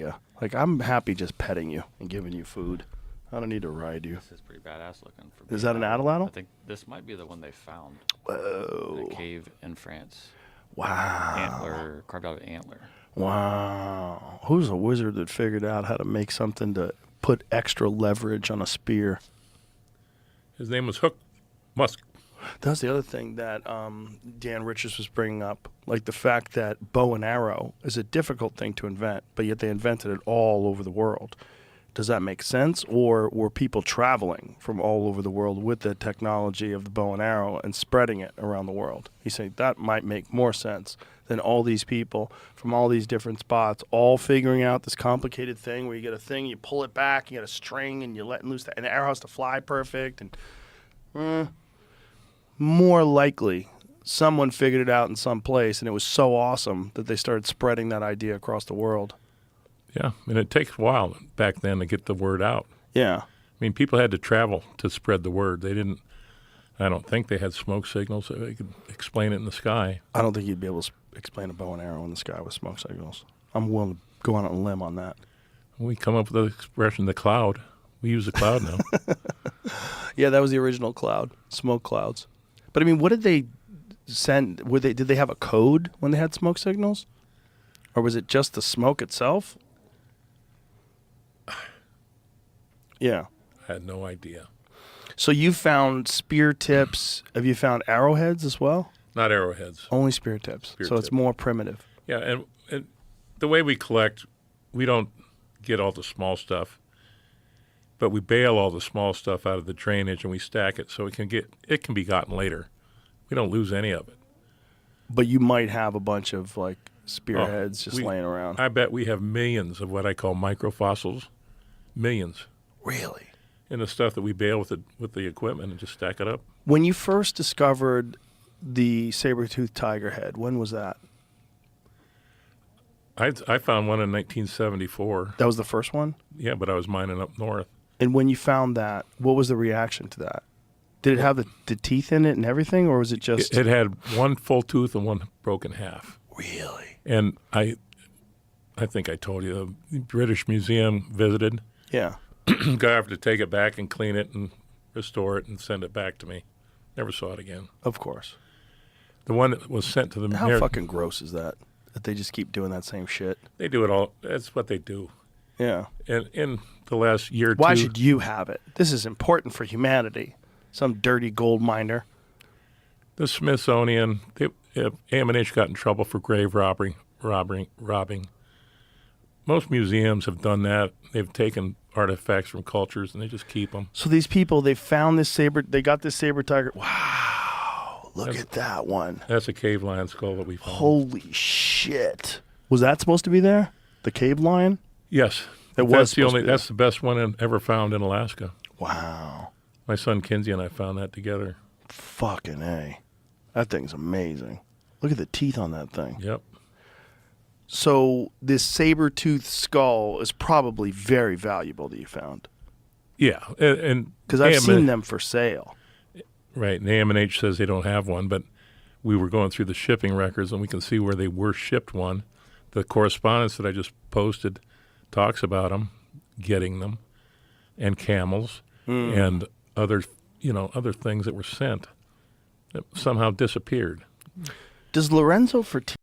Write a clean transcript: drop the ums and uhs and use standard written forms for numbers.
Yeah. Like, I'm happy just petting you and giving you food. I don't need to ride you. This is pretty badass looking. Is that an atlatl? I think this might be the one they found. Whoa. In a cave in France. Wow. Antler, carved out of antler. Wow. Who's a wizard that figured out how to make something to put extra leverage on a spear? His name was Hook Musk. That's the other thing that Dan Richards was bringing up, like the fact that bow and arrow is a difficult thing to invent, but yet they invented it all over the world. Does that make sense? Or were people traveling from all over the world with the technology of the bow and arrow and spreading it around the world? He's saying that might make more sense than all these people from all these different spots all figuring out this complicated thing where you get a thing, you pull it back, you get a string, and you let loose, and the arrow has to fly perfect. And more likely, someone figured it out in some place, and it was so awesome that they started spreading that idea across the world. Yeah, and it takes a while back then to get the word out. Yeah. I mean, people had to travel to spread the word. They didn't, I don't think they had smoke signals so they could explain it in the sky. I don't think you'd be able to explain a bow and arrow in the sky with smoke signals. I'm willing to go on a limb on that. We come up with the expression, the cloud. We use the cloud now. Yeah, that was the original cloud, smoke clouds. But, I mean, what did they send? Did they have a code when they had smoke signals? Or was it just the smoke itself? Yeah. I had no idea. So you found spear tips. Have you found arrowheads as well? Not arrowheads. Only spear tips. Spear so it's tip. more primitive. Yeah, and the way we collect, we don't get all the small stuff, but we bale all the small stuff out of the drainage and we stack it so it can be gotten later. We don't lose any of it. But you might have a bunch of like spearheads just laying around. I bet we have millions of what I call microfossils. Millions. Really? In the stuff that we bale with the equipment and just stack it up. When you first discovered the saber-toothed tiger head, when was that? I found one in 1974. That was the first one? Yeah, but I was mining up north. And when you found that, what was the reaction to that? Did it have the teeth in it and everything, or was it just... It had one full tooth and one broken half. Really? And I think I told you, the British Museum visited. Yeah. Guy offered to take it back and clean it and restore it and send it back to me. Never saw it again. Of course. The one that was sent to the... How fucking gross is that? That they just keep doing that same shit? They do it all. That's what they do. Yeah. And in the last year or two... Why should you have it? This is important for humanity. Some dirty gold miner. The Smithsonian, AM&H got in trouble for grave robbing. Most museums have done that. They've taken artifacts from cultures and they just keep them. So these people, they found this they got this saber tiger. Wow, look at that one. That's a cave lion skull that we found. Holy shit. Was that supposed to be there? The cave lion? Yes. That's the best one ever found in Alaska. Wow. My son Kinsey and I found that together. Fucking A. That thing's amazing. Look at the teeth on that thing. Yep. So this saber-toothed skull is probably very valuable that you found. Yeah, and because I've seen them for sale. Right, and AM&H says they don't have one, but we were going through the shipping records and we can see where they were shipped one. The correspondence that I just posted talks about them, getting them, and camels, and other things that were sent that somehow disappeared. Does Lorenzo Fertitta